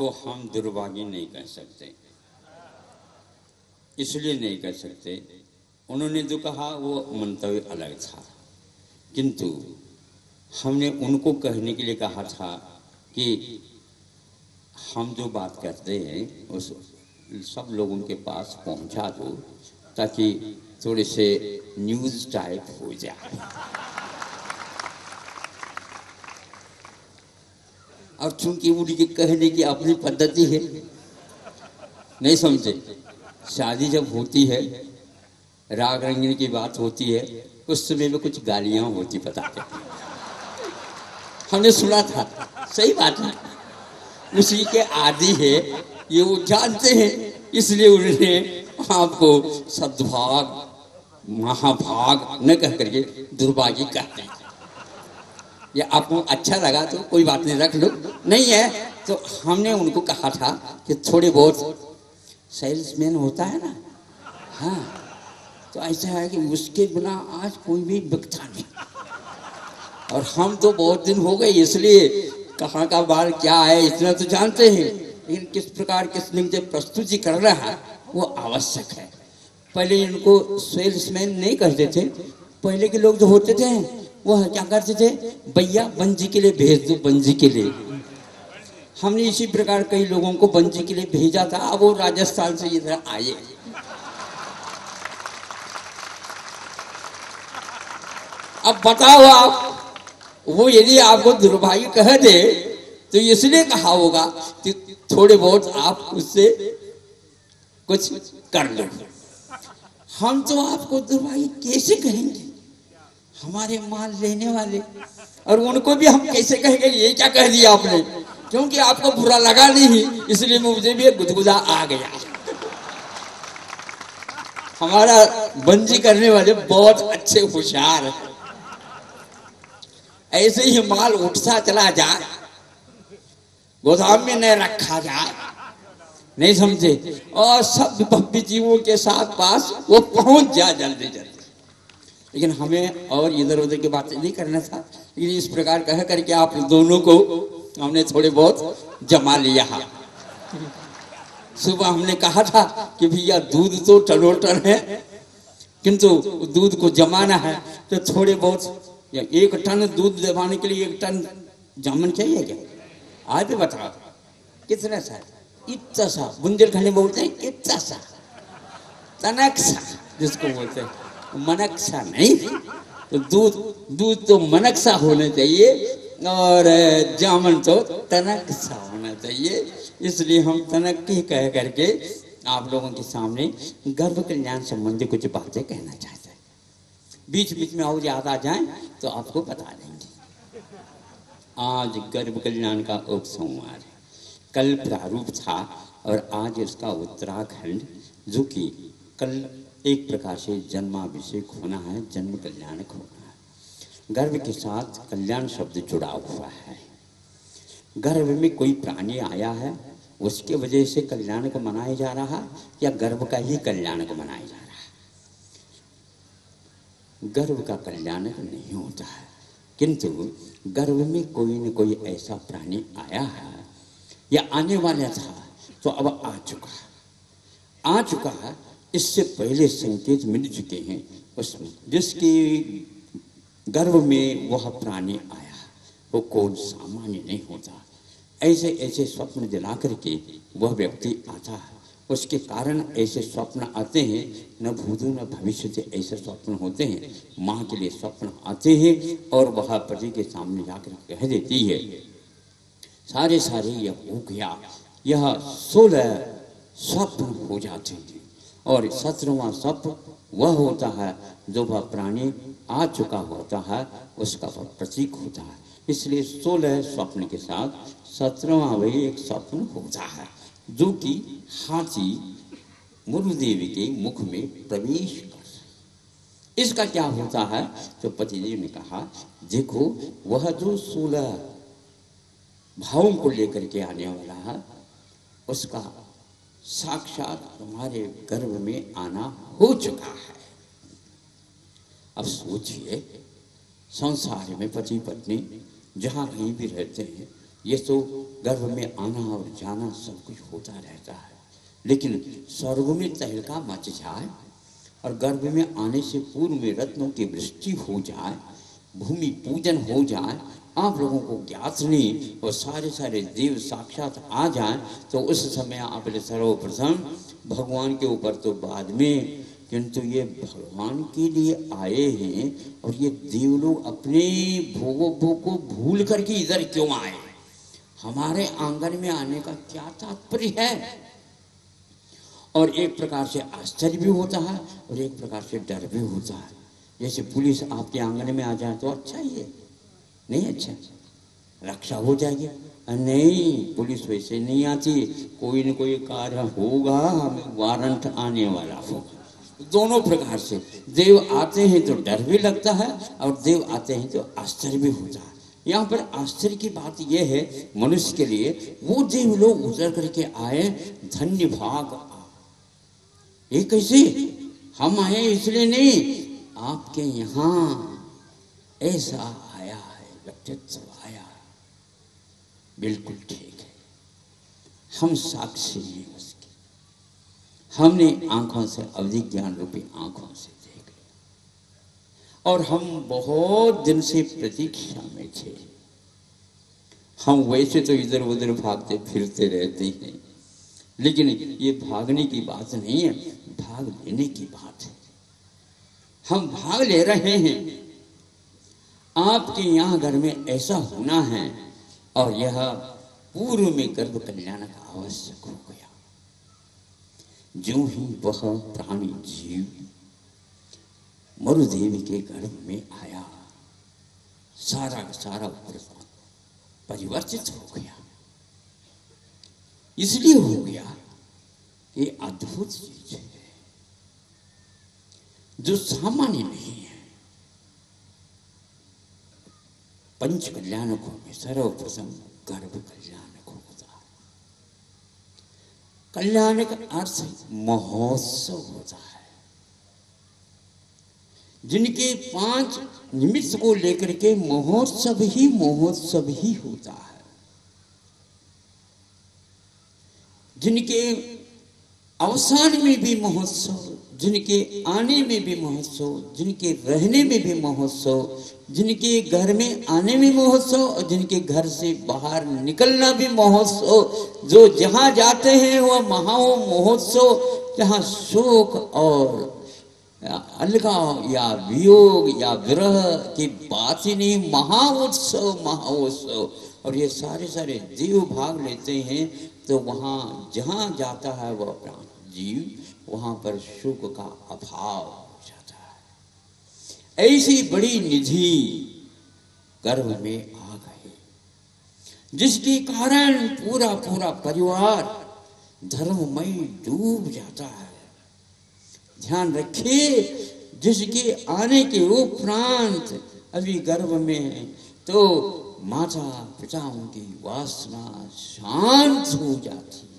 आपको हम दुर्भागी नहीं कह सकते, इसलिए नहीं कह सकते, उन्होंने जो कहा वो मंतव्य अलग था, किंतु हमने उनको कहने के लिए कहा था कि हम जो बात करते हैं उस सब लोगों के पास पहुंचा दो ताकि थोड़े से न्यूज़ टाइप हो जाए। और चूंकि उनके कहने की अपनी पद्धति है, नहीं समझे, शादी जब होती है, राग रंगीन की बात होती है, उस समय में कुछ गालियां होती, पता है, हमने सुना था, सही बात है, उसी के आदि है ये, वो जानते हैं, इसलिए उन्होंने आपको सद्भाग महाभाग न कह करके दुर्भागी कहते हैं। ये आपको अच्छा लगा तो कोई बात नहीं, रख लो, नहीं है तो हमने उनको कहा था कि थोड़े बहुत सेल्समैन होता है ना, हाँ, तो ऐसा है कि उसके बिना आज कोई भी बिकता नहीं, और हम तो बहुत दिन हो गए, इसलिए कहाँ का बाल क्या है इतना तो जानते हैं, लेकिन किस प्रकार किस निम्न प्रस्तुति कर रहा है वो आवश्यक है। पहले इनको सेल्समैन नहीं कहते थे, पहले के लोग जो होते थे वो क्या करते थे, भैया बंजी के लिए भेज दो, बंजी के लिए। हमने इसी प्रकार कई लोगों को बंजी के लिए भेजा था, अब वो राजस्थान से इधर आए। अब बताओ आप, वो यदि आपको दुर्भाग्य कह दे तो इसलिए कहा होगा कि थोड़े बहुत आप उससे कुछ कर लो। हम तो आपको दुर्भाग्य कैसे कहेंगे, हमारे माल लेने वाले, और उनको भी हम कैसे कहेंगे ये क्या कह दिया आपने, क्योंकि आपको बुरा लगा नहीं, इसलिए मुझे भी गुदगुदा आ गया। हमारा बंजी करने वाले बहुत अच्छे होशियार है, ऐसे ही माल उठता चला जाए, गोदाम में न रखा जाए, नहीं समझे, और सब विपत्ति जीवों के साथ पास वो पहुंच जाए जल्दी जल्दी। लेकिन हमें और इधर उधर की बातें नहीं करना था, लेकिन इस प्रकार कह करके आप दोनों को हमने थोड़े बहुत जमा लिया। सुबह हमने कहा था कि भैया दूध तो टनोटन है, किंतु दूध को जमाना है तो थोड़े बहुत, या 1 टन दूध जमाने के लिए 1 टन जामुन चाहिए क्या, आज बताओ कितना सा, इतना सा, बुंदेलखंडी में बोलते हैं इतना सा, तनक सा जिसको बोलते हैं, मनक सा नहीं, तो दूध तो मनक सा होना चाहिए और जामुन तो तनक सा होना चाहिए। इसलिए हम तनक ही कह करके आप लोगों के सामने गर्भ कल्याण संबंधी कुछ बातें कहना चाहते हैं। बीच बीच में और याद आ जाए तो आपको बता देंगे। आज गर्भ कल्याण का उपसंहार है, कल प्रारूप था और आज इसका उत्तराखंड, जो कि कल एक प्रकार से जन्माभिषेक होना है, जन्म कल्याणक होना है। गर्भ के साथ कल्याण शब्द जुड़ा हुआ है। गर्भ में कोई प्राणी आया है, उसके वजह से कल्याण को मनाया जा रहा है, या गर्भ का ही कल्याण को मनाया जा रहा है। गर्भ का कल्याण नहीं होता है, किंतु गर्भ में कोई न कोई ऐसा प्राणी आया है या आने वाला था, तो अब आ चुका है, इससे पहले संकेत मिल चुके हैं उसमें, जिसके गर्भ में वह प्राणी आया वो कौन सामान्य नहीं होता। ऐसे ऐसे स्वप्न दिला करके वह व्यक्ति आता है, उसके कारण ऐसे स्वप्न आते हैं, न भूतो न भविष्य से ऐसे स्वप्न होते हैं। माँ के लिए स्वप्न आते हैं और वह पति के सामने जाकर कह देती है, सारे यह हो गया, यह 16 स्वप्न हो जाते हैं, और 17वां स्वप्न वह होता है जो वह प्राणी आ चुका होता है, उसका वह प्रतीक होता है। इसलिए 16 स्वप्न के साथ 17वां वही एक स्वप्न होता है, जो कि हाथी मुरुदेवी के मुख में प्रवेश कर। इसका क्या होता है, तो पतिदेव ने कहा, देखो वह जो 16 भावों को लेकर के आने वाला है, उसका साक्षात तुम्हारे गर्भ में आना हो चुका है। अब सोचिए, संसार में पति पत्नी जहाँ कहीं भी रहते हैं, ये तो गर्भ में आना और जाना सब कुछ होता रहता है, लेकिन स्वर्ग में तहलका मच जाए और गर्भ में आने से पूर्व में रत्नों की वृष्टि हो जाए, भूमि पूजन हो जाए, आप लोगों को ज्ञात नहीं और सारे सारे देव साक्षात आ जाएं, तो उस समय आपने सर्वप्रथम भगवान के ऊपर तो बाद में, किंतु ये भगवान के लिए आए हैं और ये देव लोग अपने भोगों को भूल करके इधर क्यों आए? हमारे आंगन में आने का क्या तात्पर्य है? और एक प्रकार से आश्चर्य भी होता है और एक प्रकार से डर भी होता है। जैसे पुलिस आपके आंगन में आ जाए तो अच्छा ही है, नहीं अच्छा, रक्षा हो जाएगी। नहीं, पुलिस वैसे नहीं आती, कोई न कोई कार्य होगा, हमें वारंट आने वाला होगा। दोनों प्रकार से देव आते हैं तो डर भी लगता है और देव आते हैं तो आश्चर्य भी होता है। यहाँ पर आश्चर्य की बात यह है मनुष्य के लिए, वो देव लोग उतर करके आए, धन्य भाग। ये कैसे? हम आए इसलिए नहीं, आपके यहाँ ऐसा आया है, व्यक्तित्व आया है, बिल्कुल ठीक है। हम साक्षी हैं उसके, हमने आंखों से, अवधि ज्ञान रूपी आंखों से देख लिया और हम बहुत दिन से प्रतीक्षा में थे। हम वैसे तो इधर उधर भागते फिरते रहते हैं, लेकिन ये भागने की बात नहीं है, भाग लेने की बात है। हम भाग ले रहे हैं। आपके यहाँ घर में ऐसा होना है और यह पूर्व में गर्भ कल्याण का आवश्यक हो गया। जो ही वह प्राणी जीव मरुदेवी के गर्भ में आया, सारा सारा परिवर्तित हो गया। इसलिए हो गया, ये अद्भुत चीज है जो सामान्य नहीं है। पंच कल्याणकों में सर्वप्रथम गर्भ कल्याणक होता है। कल्याण का अर्थ महोत्सव होता है। जिनके 5 निमित्त को लेकर के महोत्सव ही होता है। जिनके अवसान में भी महोत्सव, जिनके आने में भी महोत्सव, जिनके रहने में भी महोत्सव, जिनके घर में आने में महोत्सव और जिनके घर से बाहर निकलना भी महोत्सव। जो जहां जाते हैं वह महाओ महोत्सव, जहां शोक और अलगाव या वियोग या विरह की बात ही नहीं, महाउत्सव। और ये सारे सारे जीव भाग लेते हैं, तो वहां जहां जाता है वह प्राण जीव, वहां पर सुख का अभाव हो जाता है। ऐसी बड़ी निधि गर्भ में आ गई, जिसके कारण पूरा पूरा परिवार धर्ममय डूब जाता है। ध्यान रखिए, जिसके आने के उपरांत अभी गर्भ में है, तो माता पिताओं की वासना शांत हो जाती है,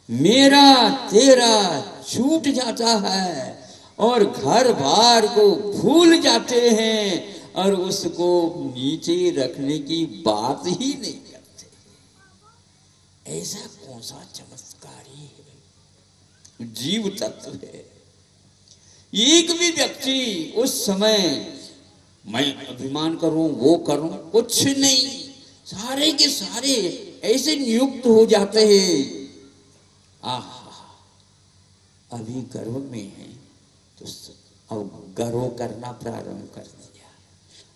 मेरा तेरा छूट जाता है और घर बार को भूल जाते हैं और उसको नीचे रखने की बात ही नहीं करते। ऐसा कौन सा चमत्कारी है, जीव तत्व है। एक भी व्यक्ति उस समय मैं अभिमान करूं, वो करूं, कुछ नहीं, सारे के सारे ऐसे नियुक्त हो जाते हैं। अभी गर्भ में है तो अब गर्व करना प्रारंभ कर दिया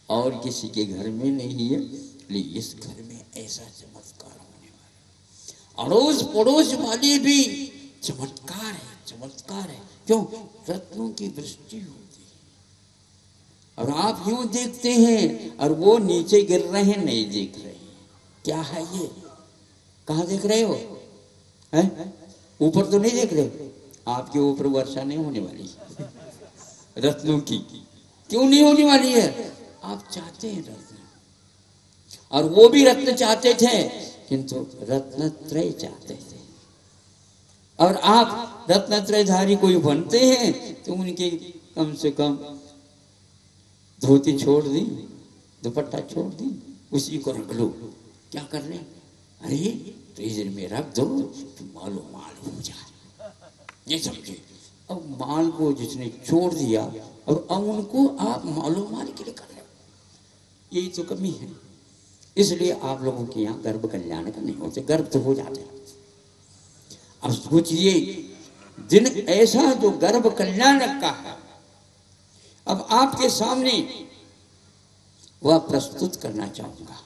और किसी के घर में नहीं है, लेकिन इस घर में ऐसा चमत्कार होने वाला। अड़ोस पड़ोस वाले भी चमत्कार है। क्यों? रत्नों की वृष्टि होती है और आप यूं देखते हैं और वो नीचे गिर रहे हैं, नहीं देख रहे हैं। क्या है ये? कहाँ देख रहे हो? हैं? ऊपर तो नहीं देख रहे? आपके ऊपर वर्षा नहीं होने वाली रत्नों की। क्यों नहीं होने वाली है? आप चाहते हैं रत्न, और वो भी रत्न चाहते थे, किंतु रत्नत्रय चाहते थे। और आप रत्नत्रयधारी कोई बनते हैं तो उनके कम से कम धोती छोड़ दी, दुपट्टा छोड़ दी, उसी को रख लो। क्या कर रहे हैं? अरे फ्रीजर में रख दो तो मालो माल हो जाए, ये समझे। अब माल को जिसने छोड़ दिया और अब उनको आप मालो माल के लिए कर रहे हो, यही तो कमी है। इसलिए आप लोगों के यहाँ गर्भ कल्याण का नहीं होते, गर्भ तो हो जाते हैं। अब सोचिए दिन ऐसा जो गर्भ कल्याण का है, अब आपके सामने वह प्रस्तुत करना चाहूंगा,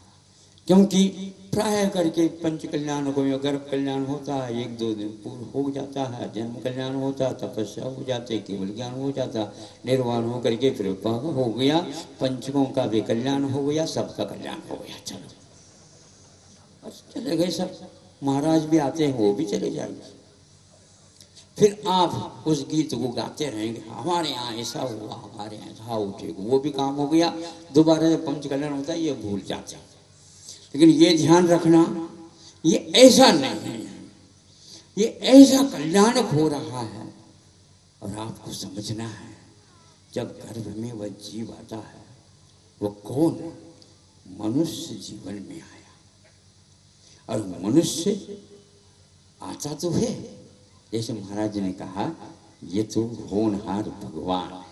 क्योंकि प्राय करके पंच कल्याण को या गर्भ कल्याण होता है, एक दो दिन पूर्व हो जाता है, जन्म कल्याण होता, तपस्या हो जाते, केवल ज्ञान हो जाता, निर्वाण हो करके फिर हो गया, पंचकों का भी कल्याण हो गया, सबका कल्याण हो गया। चलो बस चले गए सब, महाराज भी आते हैं वो भी चले जाएंगे। फिर आप उस गीत को गाते रहेंगे, हमारे यहाँ ऐसा हुआ, हमारे यहाँ ऐसा उठे, वो भी काम हो गया। दोबारा जब पंच कल्याण होता है ये भूल जाते हैं। लेकिन ये ध्यान रखना, ये ऐसा नहीं है, ये ऐसा कल्याण हो रहा है। और आपको समझना है जब गर्भ में वह जीव आता है, वो कौन? मनुष्य जीवन में आया, और मनुष्य आता तो है, जैसे महाराज ने कहा, ये तो होनहार भगवान है।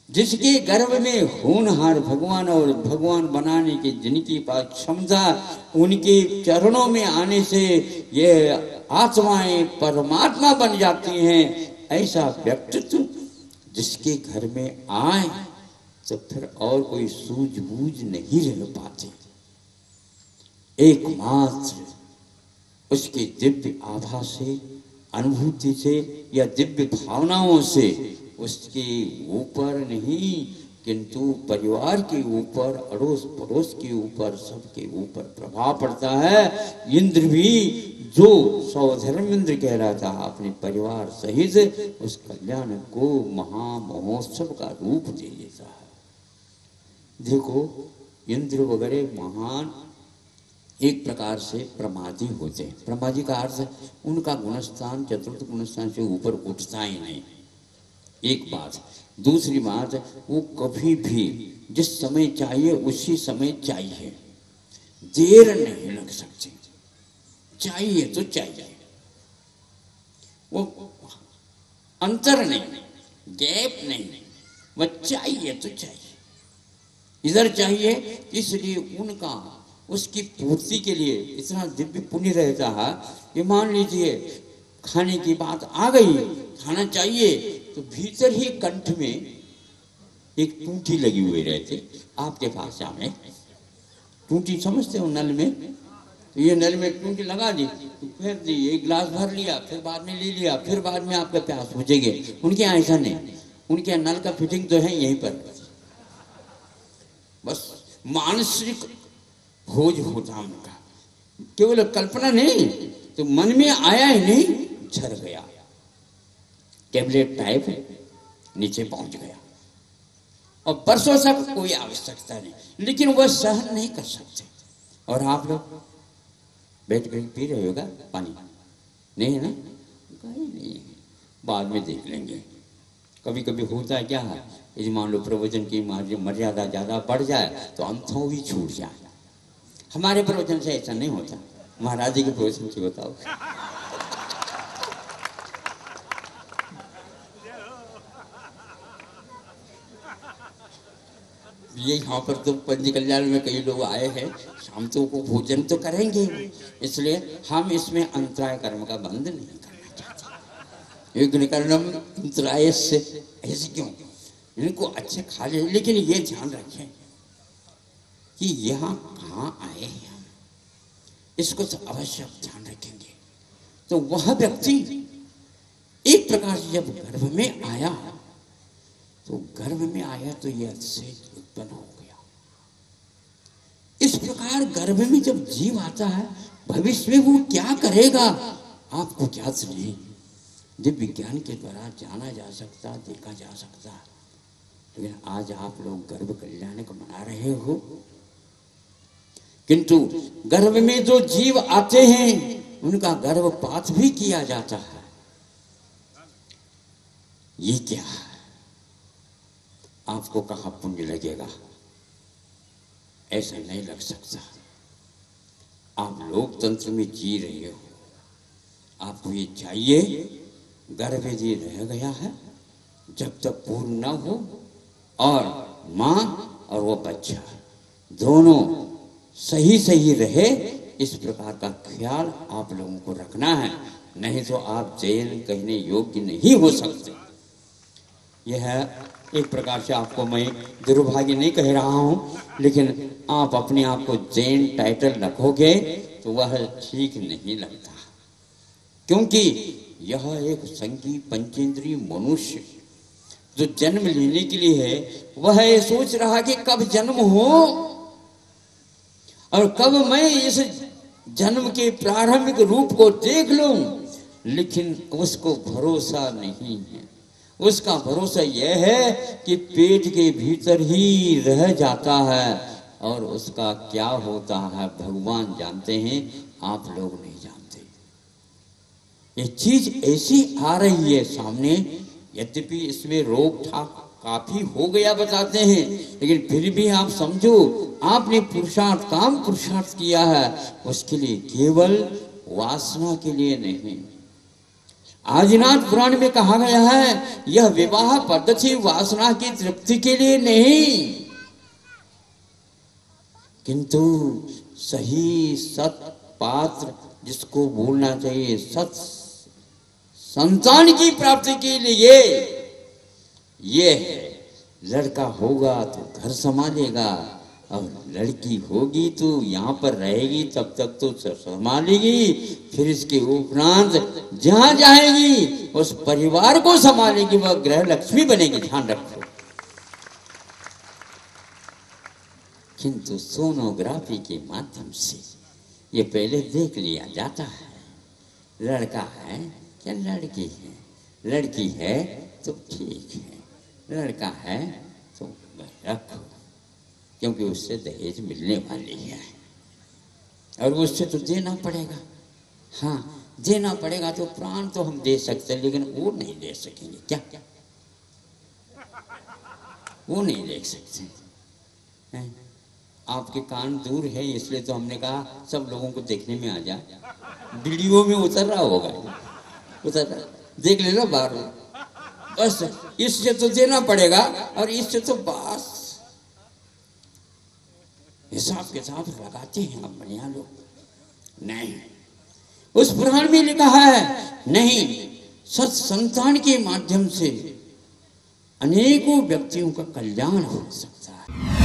जिसके गर्भ में होनहार भगवान और भगवान बनाने की जिनकी पास क्षमता, उनके चरणों में आने से ये आत्माएं परमात्मा बन जाती हैं। ऐसा व्यक्तित्व जिसके घर में आए तो फिर और कोई सूझबूझ नहीं रह पाते। एकमात्र उसकी दिव्य आभा से, अनुभूति से या दिव्य भावनाओं से उसके ऊपर नहीं, किंतु परिवार के ऊपर, अड़ोस पड़ोस के ऊपर, सबके ऊपर प्रभाव पड़ता है। इंद्र भी जो सौधर्म इंद्र कह रहा था, अपने परिवार सहित उस कल्याण को महामहोत्सव का रूप दे देता है। देखो इंद्र वगैरह महान एक प्रकार से प्रमादी होते हैं। प्रमादी का अर्थ उनका गुणस्थान चतुर्थ गुणस्थान से ऊपर उठता ही नहीं, एक बात। दूसरी बात, वो कभी भी जिस समय चाहिए उसी समय चाहिए, देर नहीं लग सकती, चाहिए तो चाहिए, वो अंतर नहीं, गैप नहीं, वह चाहिए तो चाहिए, इधर चाहिए। इसलिए उनका उसकी पूर्ति के लिए इतना दिव्य पुण्य रहता है कि मान लीजिए खाने की बात आ गई, खाना चाहिए, तो भीतर ही कंठ में एक टूटी लगी हुई रहती। आपके पास सामने टूटी समझते हो, नल में, तो ये नल में टूटी लगा दी, तो फिर दी, एक गिलास भर लिया, फिर बाद में ले लिया, फिर बाद में आपका प्यास बुझेगी। उनके यहाँ ऐसा नहीं, उनके यहाँ नल का फिटिंग तो है यहीं पर, बस मानसिक खोज होता उनका, केवल कल्पना नहीं, तो मन में आया ही नहीं, झर गया, टैबलेट टाइप नीचे पहुंच गया, और बरसों तक कोई आवश्यकता नहीं, लेकिन वह सहन नहीं कर सकते। और आप लोग बैठ कर पी रहे होगा पानी, नहीं है ना? कहीं नहीं, बाद में देख लेंगे। कभी कभी होता है क्या है, यदि मान लो प्रवचन की मर्यादा ज्यादा बढ़ जाए तो अंतों भी छूट जाए। हमारे प्रवचन से ऐसा नहीं होता, महाराज जी के प्रवचन से बताओ। ये यहाँ पर तो पंच कल्याण में कई लोग आए हैं, शाम को भोजन तो करेंगे, इसलिए हम इसमें अंतराय कर्म का बंध नहीं करना चाहते। यज्ञ कर्णम अंतराय से, ऐसे क्यों? इनको अच्छे खा ले, लेकिन ये ध्यान रखें कि यहाँ कहाँ आए हैं हम, इसको तो अवश्य ध्यान रखेंगे। तो वह व्यक्ति एक प्रकार से जब गर्भ में आया, तो गर्भ में आया तो यह से उत्पन्न हो गया। इस प्रकार गर्भ में जब जीव आता है, भविष्य में वो क्या करेगा आपको क्या नहीं, दिव्य विज्ञान के द्वारा जाना जा सकता, देखा जा सकता। लेकिन आज आप लोग गर्भ कल्याण को मना रहे हो, किंतु गर्भ में जो जीव आते हैं उनका गर्भपात भी किया जाता है। ये क्या है? आपको कहाँ पुण्य लगेगा? ऐसा नहीं लग सकता। आप लोकतंत्र में जी रहे हो, आपको ये चाहिए गर्भ यदि रह गया है जब तक पूर्ण न हो, और माँ और वो बच्चा दोनों सही सही रहे, इस प्रकार का ख्याल आप लोगों को रखना है, नहीं तो आप जैन कहने योग्य नहीं हो सकते। यह एक प्रकार से आपको मैं दुर्भाग्य नहीं कह रहा हूँ, लेकिन आप अपने आप को जैन टाइटल रखोगे तो वह ठीक नहीं लगता, क्योंकि यह एक संगी पंचेंद्रीय मनुष्य जो जन्म लेने के लिए है, वह ये सोच रहा कि कब जन्म हो और कब मैं इस जन्म के प्रारंभिक रूप को देख लूं, लेकिन उसको भरोसा नहीं है। उसका भरोसा यह है कि पेट के भीतर ही रह जाता है, और उसका क्या होता है भगवान जानते हैं, आप लोग नहीं जानते। ये चीज ऐसी आ रही है सामने, यद्यपि इसमें रोक ठाक काफी हो गया बताते हैं, लेकिन फिर भी आप समझो, आपने पुरुषार्थ काम पुरुषार्थ किया है, उसके लिए, केवल वासना के लिए नहीं। आदिनाथ पुराण में कहा गया है, यह विवाह पद्धति वासना की तृप्ति के लिए नहीं, किंतु सही सत पात्र जिसको बोलना चाहिए, सत संतान की प्राप्ति के लिए ये है। लड़का होगा तो घर संभालेगा, और लड़की होगी तो यहाँ पर रहेगी तब तक तो संभालेगी, फिर इसके उपरांत जहाँ जाएगी उस परिवार को संभालेगी, वह गृह लक्ष्मी बनेगी, ध्यान रखो। किंतु सोनोग्राफी के माध्यम से ये पहले देख लिया जाता है, लड़का है क्या लड़की है, लड़की है तो ठीक है, लड़का है तो रखो, क्योंकि उससे दहेज मिलने वाली है और उससे तो देना पड़ेगा। हाँ, देना पड़ेगा, तो प्राण तो हम दे सकते हैं, लेकिन वो नहीं दे सकेंगे। क्या क्या वो नहीं देख सकते हैं। आपके कान दूर है, इसलिए तो हमने कहा सब लोगों को देखने में आ जा, वीडियो में उतर रहा होगा, उतर रहा, देख ले लो बाहर में, बस इससे तो देना पड़ेगा और इससे तो बस हिसाब किताब लगाते हैं आप बढ़िया लोग। नहीं, उस पुराण में लिखा है, नहीं, सत संतान के माध्यम से अनेकों व्यक्तियों का कल्याण हो सकता है।